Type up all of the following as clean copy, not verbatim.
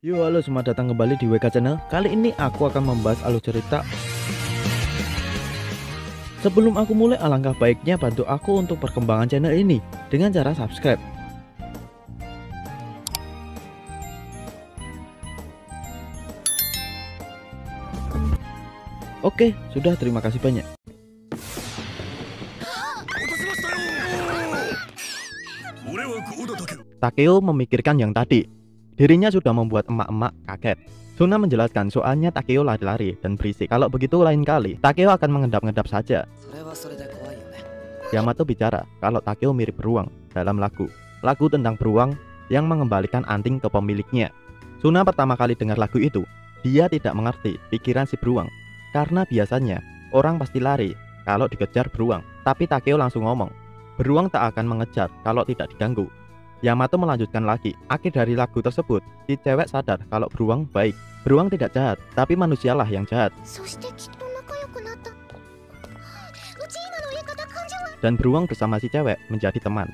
Yo, halo, selamat datang kembali di WK Channel. Kali ini aku akan membahas alur cerita. Sebelum aku mulai, alangkah baiknya bantu aku untuk perkembangan channel ini dengan cara subscribe. Oke, sudah, terima kasih banyak. Takeo memikirkan yang tadi. Dirinya sudah membuat emak-emak kaget. Suna menjelaskan soalnya Takeo lari-lari dan berisik. Kalau begitu lain kali Takeo akan mengendap-endap saja. Yamato bicara kalau Takeo mirip beruang dalam lagu tentang beruang yang mengembalikan anting ke pemiliknya. Suna pertama kali dengar lagu itu, dia tidak mengerti pikiran si beruang. Karena biasanya orang pasti lari kalau dikejar beruang. Tapi Takeo langsung ngomong, beruang tak akan mengejar kalau tidak diganggu. Yamato melanjutkan lagi, akhir dari lagu tersebut, si cewek sadar kalau beruang baik. Beruang tidak jahat, tapi manusialah yang jahat. Dan beruang bersama si cewek menjadi teman.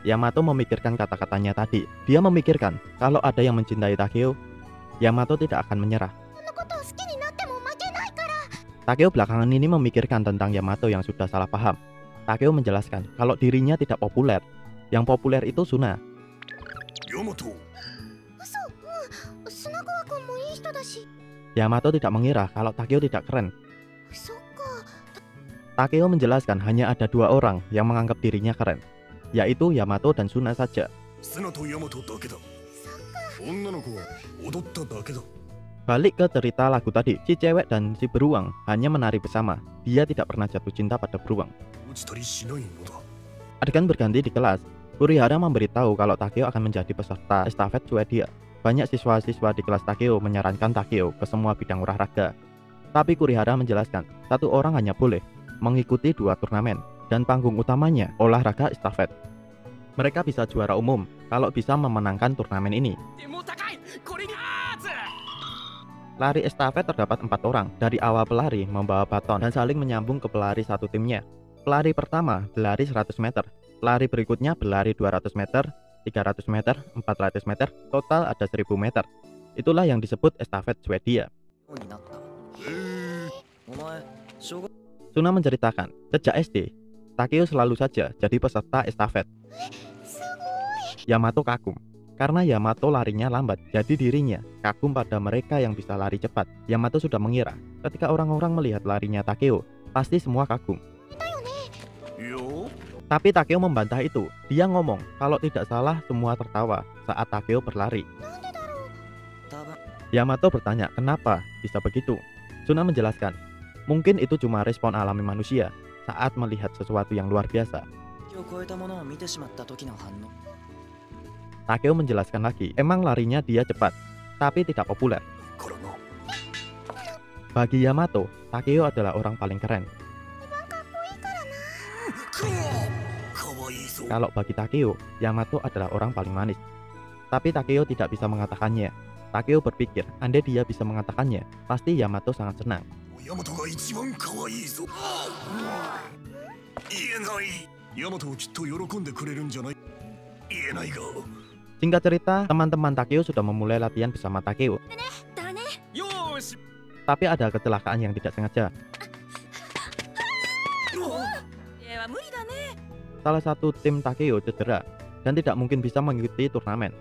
Yamato memikirkan kata-katanya tadi. Dia memikirkan kalau ada yang mencintai Takeo, Yamato tidak akan menyerah. Takeo belakangan ini memikirkan tentang Yamato yang sudah salah paham. Takeo menjelaskan kalau dirinya tidak populer. Yang populer itu Suna. Yamato tidak mengira kalau Takeo tidak keren. Takeo menjelaskan hanya ada dua orang yang menganggap dirinya keren, yaitu Yamato dan Suna saja. Balik ke cerita lagu tadi, si cewek dan si beruang hanya menari bersama. Dia tidak pernah jatuh cinta pada beruang. Adegan berganti di kelas. Kurihara memberitahu kalau Takeo akan menjadi peserta estafet Swedia. Banyak siswa-siswa di kelas Takeo menyarankan Takeo ke semua bidang olahraga. Tapi Kurihara menjelaskan, satu orang hanya boleh mengikuti 2 turnamen, dan panggung utamanya olahraga estafet. Mereka bisa juara umum kalau bisa memenangkan turnamen ini. Lari estafet terdapat 4 orang. Dari awal pelari membawa baton dan saling menyambung ke pelari satu timnya. Pelari pertama berlari 100 meter. Pelari berikutnya berlari 200 meter, 300 meter, 400 meter, total ada 1000 meter. Itulah yang disebut estafet Swedia. Suna menceritakan, sejak SD, Takeo selalu saja jadi peserta estafet. Yamato kagum, karena Yamato larinya lambat, jadi dirinya kagum pada mereka yang bisa lari cepat. Yamato sudah mengira, ketika orang-orang melihat larinya Takeo, pasti semua kagum. Tapi Takeo membantah itu. Dia ngomong kalau tidak salah semua tertawa saat Takeo berlari. Yamato bertanya kenapa bisa begitu. Suna menjelaskan, mungkin itu cuma respon alami manusia saat melihat sesuatu yang luar biasa. Takeo menjelaskan lagi, emang larinya dia cepat, tapi tidak populer. Bagi Yamato, Takeo adalah orang paling keren. Kalau bagi Takeo, Yamato adalah orang paling manis. Tapi Takeo tidak bisa mengatakannya. Takeo berpikir, andai dia bisa mengatakannya, pasti Yamato sangat senang. Singkat cerita, teman-teman Takeo sudah memulai latihan bersama Takeo. Tapi ada kecelakaan yang tidak sengaja. Salah satu tim Takeo cedera dan tidak mungkin bisa mengikuti turnamen.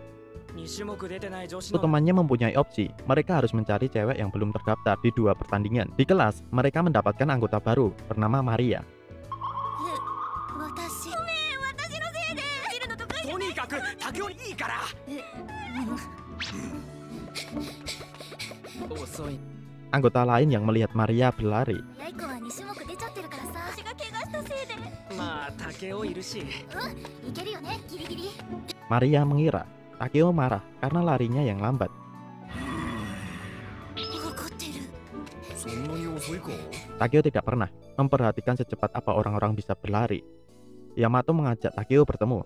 Temannya mempunyai opsi, mereka harus mencari cewek yang belum terdaftar di 2 pertandingan. Di kelas, mereka mendapatkan anggota baru bernama Maria. Anggota lain yang melihat Maria berlari Maria mengira Takeo marah karena larinya yang lambat. Takeo tidak pernah memperhatikan secepat apa orang-orang bisa berlari. Yamato mengajak Takeo bertemu,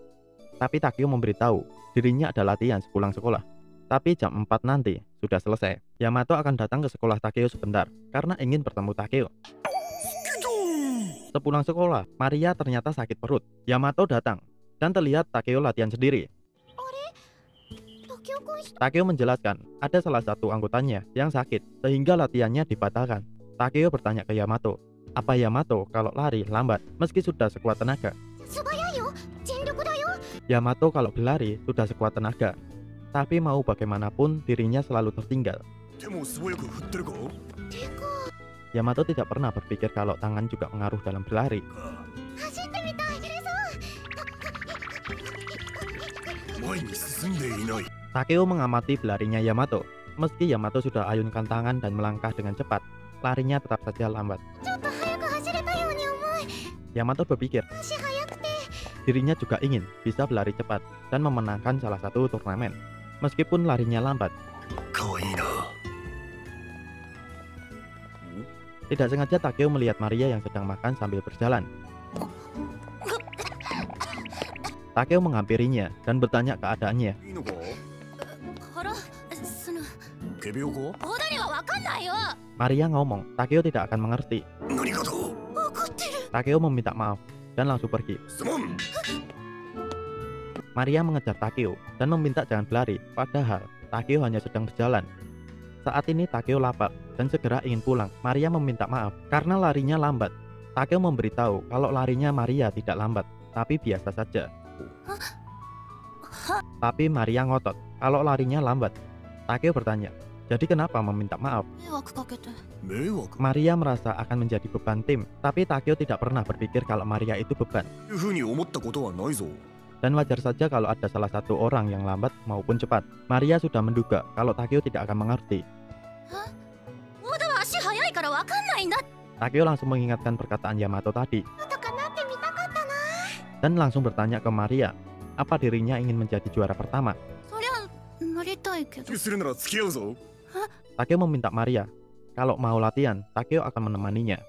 tapi Takeo memberitahu dirinya ada latihan sepulang sekolah. Tapi jam 4 nanti sudah selesai. Yamato akan datang ke sekolah Takeo sebentar karena ingin bertemu Takeo. Sepulang sekolah, Maria ternyata sakit perut. Yamato datang dan terlihat Takeo latihan sendiri. Takeo menjelaskan, ada salah satu anggotanya yang sakit, sehingga latihannya dibatalkan. Takeo bertanya ke Yamato, apa Yamato kalau lari lambat meski sudah sekuat tenaga? Yamato kalau berlari sudah sekuat tenaga, tapi mau bagaimanapun dirinya selalu tertinggal. Yamato tidak pernah berpikir kalau tangan juga pengaruh dalam berlari. Takeo mengamati berlarinya Yamato. Meski Yamato sudah ayunkan tangan dan melangkah dengan cepat, larinya tetap saja lambat. Yamato berpikir, dirinya juga ingin bisa berlari cepat dan memenangkan salah satu turnamen, meskipun larinya lambat. Tidak sengaja Takeo melihat Maria yang sedang makan sambil berjalan. Takeo menghampirinya dan bertanya keadaannya. Maria ngomong, Takeo tidak akan mengerti. Takeo meminta maaf dan langsung pergi. Maria mengejar Takeo dan meminta jangan berlari, padahal Takeo hanya sedang berjalan. Saat ini Takeo lapar dan segera ingin pulang. Maria meminta maaf karena larinya lambat. Takeo memberitahu kalau larinya Maria tidak lambat, tapi biasa saja. Tapi Maria ngotot kalau larinya lambat. Takeo bertanya, jadi kenapa meminta maaf? Maria merasa akan menjadi beban tim, tapi Takeo tidak pernah berpikir kalau Maria itu beban. Dan wajar saja kalau ada salah satu orang yang lambat maupun cepat. Maria sudah menduga kalau Takeo tidak akan mengerti. Takeo langsung mengingatkan perkataan Yamato tadi. Dan langsung bertanya ke Maria, apa dirinya ingin menjadi juara pertama. Takeo meminta Maria, kalau mau latihan, Takeo akan menemaninya.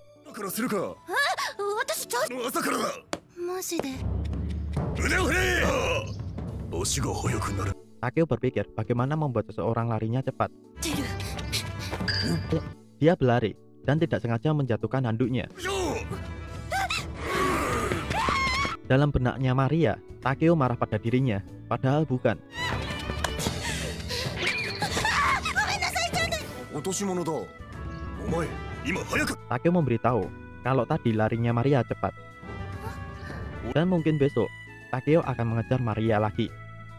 Takeo berpikir bagaimana membuat seseorang larinya cepat. Dia berlari dan tidak sengaja menjatuhkan handuknya. Dalam benaknya Maria, Takeo marah pada dirinya, padahal bukan. Takeo memberitahu kalau tadi larinya Maria cepat. Dan mungkin besok Takeo akan mengejar Maria lagi.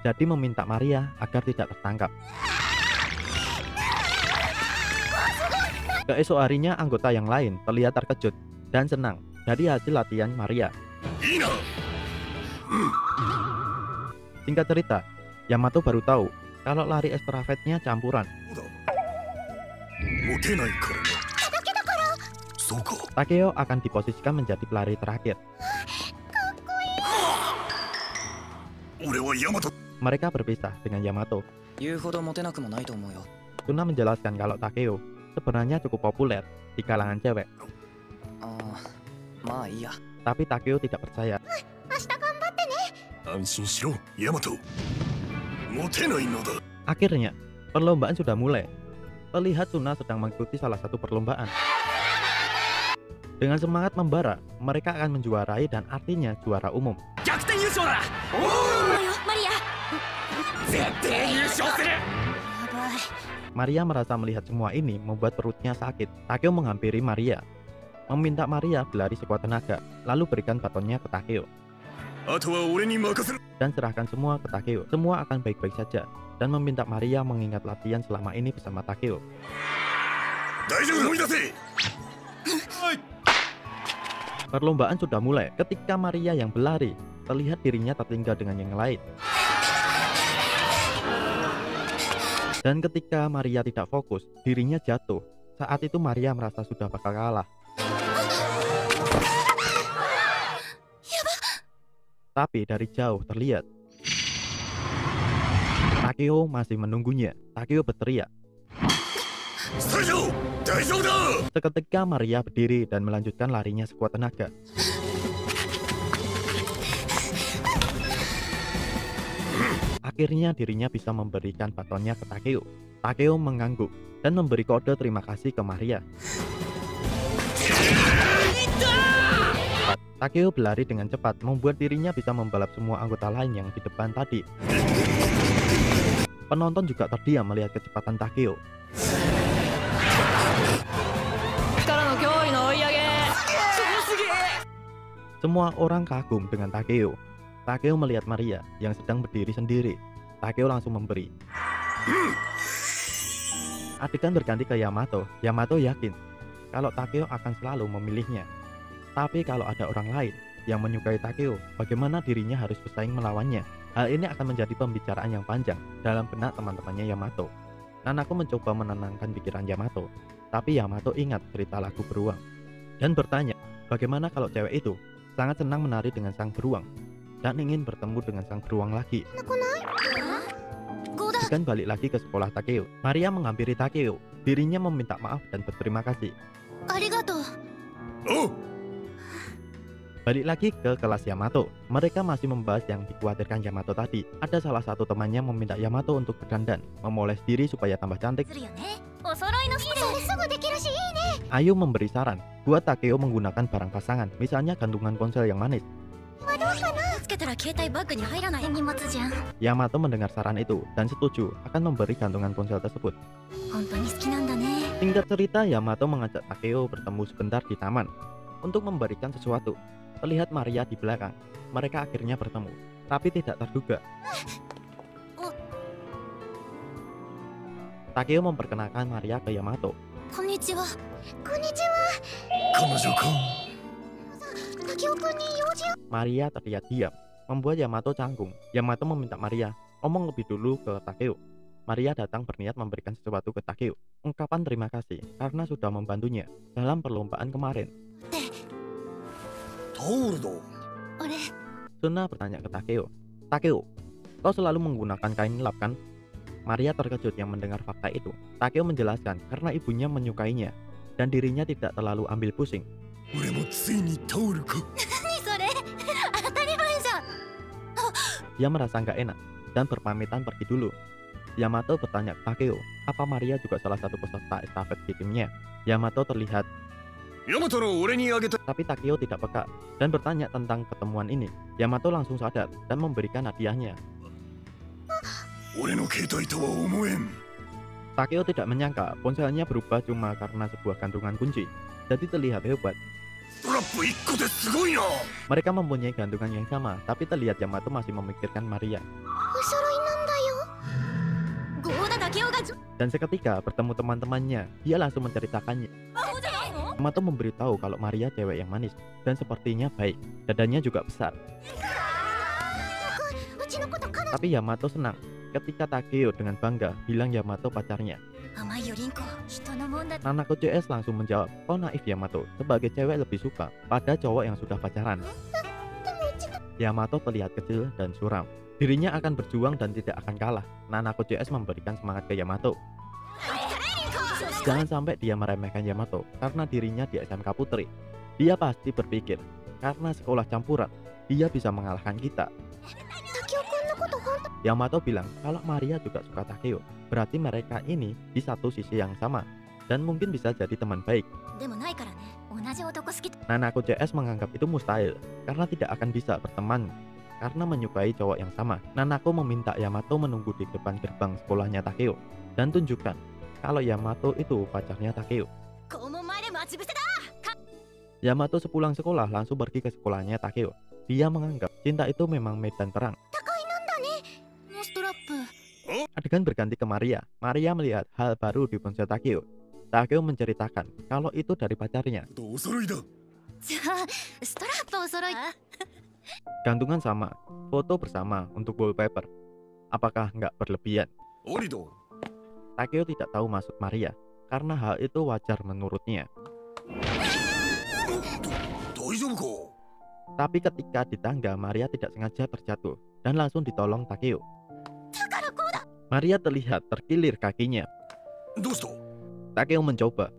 Jadi meminta Maria agar tidak tertangkap. Keesok harinya anggota yang lain terlihat terkejut dan senang dari hasil latihan Maria. Singkat cerita, Yamato baru tahu kalau lari estafetnya campuran. Takeo akan diposisikan menjadi pelari terakhir. Mereka berpisah dengan Yamato. Suna menjelaskan kalau Takeo sebenarnya cukup populer di kalangan cewek. Tapi Takeo tidak percaya. Akhirnya, perlombaan sudah mulai. Terlihat Suna sedang mengikuti salah satu perlombaan. Dengan semangat membara, mereka akan menjuarai dan artinya juara umum. Maria merasa melihat semua ini membuat perutnya sakit. Takeo menghampiri Maria, meminta Maria berlari sekuat tenaga, lalu berikan batonnya ke Takeo. Dan serahkan semua ke Takeo. Semua akan baik-baik saja. Dan meminta Maria mengingat latihan selama ini bersama Takeo. Perlombaan sudah mulai. Ketika Maria yang berlari, terlihat dirinya tertinggal dengan yang lain. Dan ketika Maria tidak fokus, dirinya jatuh. Saat itu Maria merasa sudah bakal kalah. Tapi dari jauh terlihat Takeo masih menunggunya. Takeo berteriak. Seketika Maria berdiri dan melanjutkan larinya sekuat tenaga. Akhirnya dirinya bisa memberikan batonnya ke Takeo. Takeo mengangguk dan memberi kode terima kasih ke Maria. Takeo berlari dengan cepat, membuat dirinya bisa membalap semua anggota lain yang di depan tadi. Penonton juga terdiam melihat kecepatan Takeo. Semua orang kagum dengan Takeo. Takeo melihat Maria yang sedang berdiri sendiri. Takeo langsung memberi. Adegan berganti ke Yamato. Yamato yakin kalau Takeo akan selalu memilihnya. Tapi kalau ada orang lain yang menyukai Takeo, bagaimana dirinya harus bersaing melawannya? Hal ini akan menjadi pembicaraan yang panjang dalam benak teman-temannya Yamato. Nanako mencoba menenangkan pikiran Yamato, tapi Yamato ingat cerita lagu beruang dan bertanya, bagaimana kalau cewek itu sangat senang menari dengan sang beruang dan ingin bertemu dengan sang beruang lagi. Adegan balik lagi ke sekolah Takeo. Maria menghampiri Takeo. Dirinya meminta maaf dan berterima kasih. Balik lagi ke kelas Yamato. Mereka masih membahas yang dikhawatirkan Yamato tadi. Ada salah satu temannya meminta Yamato untuk berdandan, memoles diri supaya tambah cantik. Ayu memberi saran buat Takeo menggunakan barang pasangan, misalnya gantungan ponsel yang manis. Yamato mendengar saran itu dan setuju akan memberi gantungan ponsel tersebut. Singkat cerita, Yamato mengajak Takeo bertemu sebentar di taman untuk memberikan sesuatu. Terlihat Maria di belakang. Mereka akhirnya bertemu, tapi tidak terduga. Takeo memperkenalkan Maria ke Yamato. Maria terlihat diam, membuat Yamato canggung. Yamato meminta Maria ngomong lebih dulu ke Takeo. Maria datang berniat memberikan sesuatu ke Takeo. Ungkapan terima kasih karena sudah membantunya dalam perlombaan kemarin. Suna bertanya ke Takeo, "Takeo, kau selalu menggunakan kain lap kan?" Maria terkejut yang mendengar fakta itu. Takeo menjelaskan karena ibunya menyukainya dan dirinya tidak terlalu ambil pusing. Dia merasa nggak enak dan berpamitan pergi dulu. Yamato bertanya ke Takeo, apa Maria juga salah satu peserta estafet di timnya? Yamato terlihat, tapi Takeo tidak peka dan bertanya tentang ketemuan ini. Yamato langsung sadar dan memberikan hadiahnya. Takeo tidak menyangka ponselnya berubah cuma karena sebuah gantungan kunci. Jadi terlihat hebat. Mereka mempunyai gantungan yang sama, tapi terlihat Yamato masih memikirkan Maria. Dan seketika bertemu teman-temannya, dia langsung menceritakannya. Yamato memberitahu kalau Maria cewek yang manis dan sepertinya baik. Dadanya juga besar. Tapi Yamato senang ketika Takeo dengan bangga bilang Yamato pacarnya. Nanako CS langsung menjawab, "Oh naif Yamato, sebagai cewek lebih suka pada cowok yang sudah pacaran." Yamato terlihat kecil dan suram. Dirinya akan berjuang dan tidak akan kalah. Nanako CS memberikan semangat ke Yamato. Jangan sampai dia meremehkan Yamato karena dirinya di SMK Putri. Dia pasti berpikir, karena sekolah campuran, dia bisa mengalahkan kita. Yamato bilang kalau Maria juga suka Takeo, berarti mereka ini di satu sisi yang sama dan mungkin bisa jadi teman baik. Nanako CS menganggap itu mustahil karena tidak akan bisa berteman karena menyukai cowok yang sama. Nanako meminta Yamato menunggu di depan gerbang sekolahnya Takeo dan tunjukkan kalau Yamato itu pacarnya Takeo. Yamato sepulang sekolah langsung pergi ke sekolahnya Takeo. Dia menganggap cinta itu memang medan perang. Adegan berganti ke Maria. Maria melihat hal baru di ponsel Takeo. Takeo menceritakan kalau itu dari pacarnya. Gantungan sama, foto bersama untuk wallpaper. Apakah nggak berlebihan? Takeo tidak tahu maksud Maria karena hal itu wajar menurutnya. Tapi ketika di tangga, Maria tidak sengaja terjatuh dan langsung ditolong Takeo. Maria terlihat terkilir kakinya. Takeo mencoba.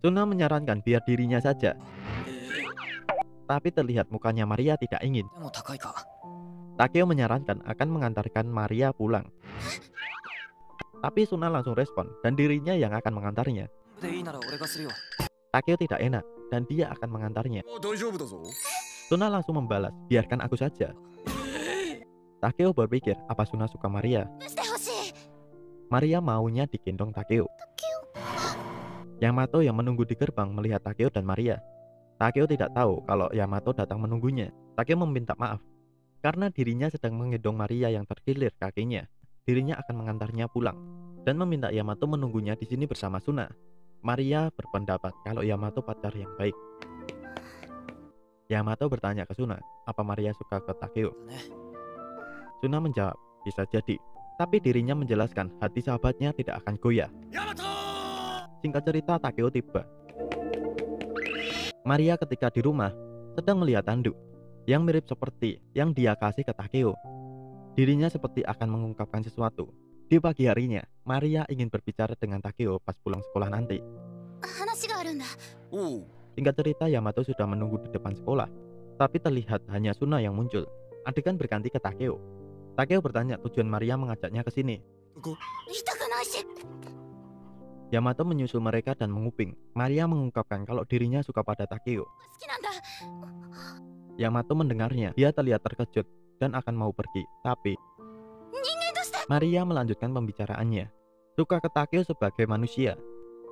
Suna menyarankan biar dirinya saja. Tapi terlihat mukanya Maria tidak ingin. Takeo menyarankan akan mengantarkan Maria pulang. Tapi Suna langsung respon dan dirinya yang akan mengantarnya. Takeo tidak enak dan dia akan mengantarnya. Suna langsung membalas, biarkan aku saja. Takeo berpikir apa Suna suka Maria. Maria maunya digendong Takeo. Yamato yang menunggu di gerbang melihat Takeo dan Maria. Takeo tidak tahu kalau Yamato datang menunggunya. Takeo meminta maaf karena dirinya sedang menggendong Maria yang terkilir kakinya. Dirinya akan mengantarnya pulang dan meminta Yamato menunggunya di sini bersama Suna. Maria berpendapat kalau Yamato pacar yang baik. Yamato bertanya ke Suna, apa Maria suka ke Takeo? Suna menjawab, bisa jadi. Tapi dirinya menjelaskan hati sahabatnya tidak akan goyah. Singkat cerita, Takeo tiba. Maria ketika di rumah sedang melihat tanduk yang mirip seperti yang dia kasih ke Takeo. Dirinya seperti akan mengungkapkan sesuatu. Di pagi harinya, Maria ingin berbicara dengan Takeo pas pulang sekolah nanti. Singkat cerita, Yamato sudah menunggu di depan sekolah, tapi terlihat hanya Suna yang muncul. Adegan berganti ke Takeo. Takeo bertanya tujuan Maria mengajaknya ke sini. Yamato menyusul mereka dan menguping. Maria mengungkapkan kalau dirinya suka pada Takeo. Yamato mendengarnya. Dia terlihat terkejut dan akan mau pergi. Tapi Maria melanjutkan pembicaraannya. Suka ke Takeo sebagai manusia.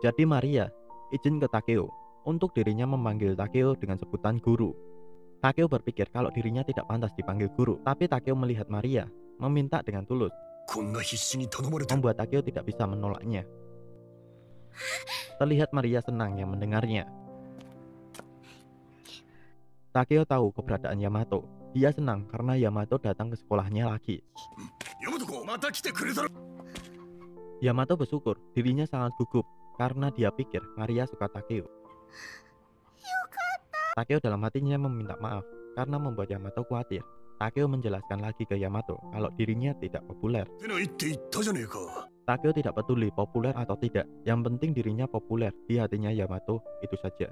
Jadi Maria izin ke Takeo untuk dirinya memanggil Takeo dengan sebutan guru. Takeo berpikir kalau dirinya tidak pantas dipanggil guru. Tapi Takeo melihat Maria meminta dengan tulus, membuat Takeo tidak bisa menolaknya. Terlihat Maria senang yang mendengarnya. Takeo tahu keberadaan Yamato. Dia senang karena Yamato datang ke sekolahnya lagi. Yamato bersyukur. Dirinya sangat gugup karena dia pikir Maria suka Takeo. Takeo dalam hatinya meminta maaf karena membuat Yamato khawatir. Takeo menjelaskan lagi ke Yamato kalau dirinya tidak populer. Takeo tidak peduli populer atau tidak. Yang penting dirinya populer di hatinya Yamato, itu saja.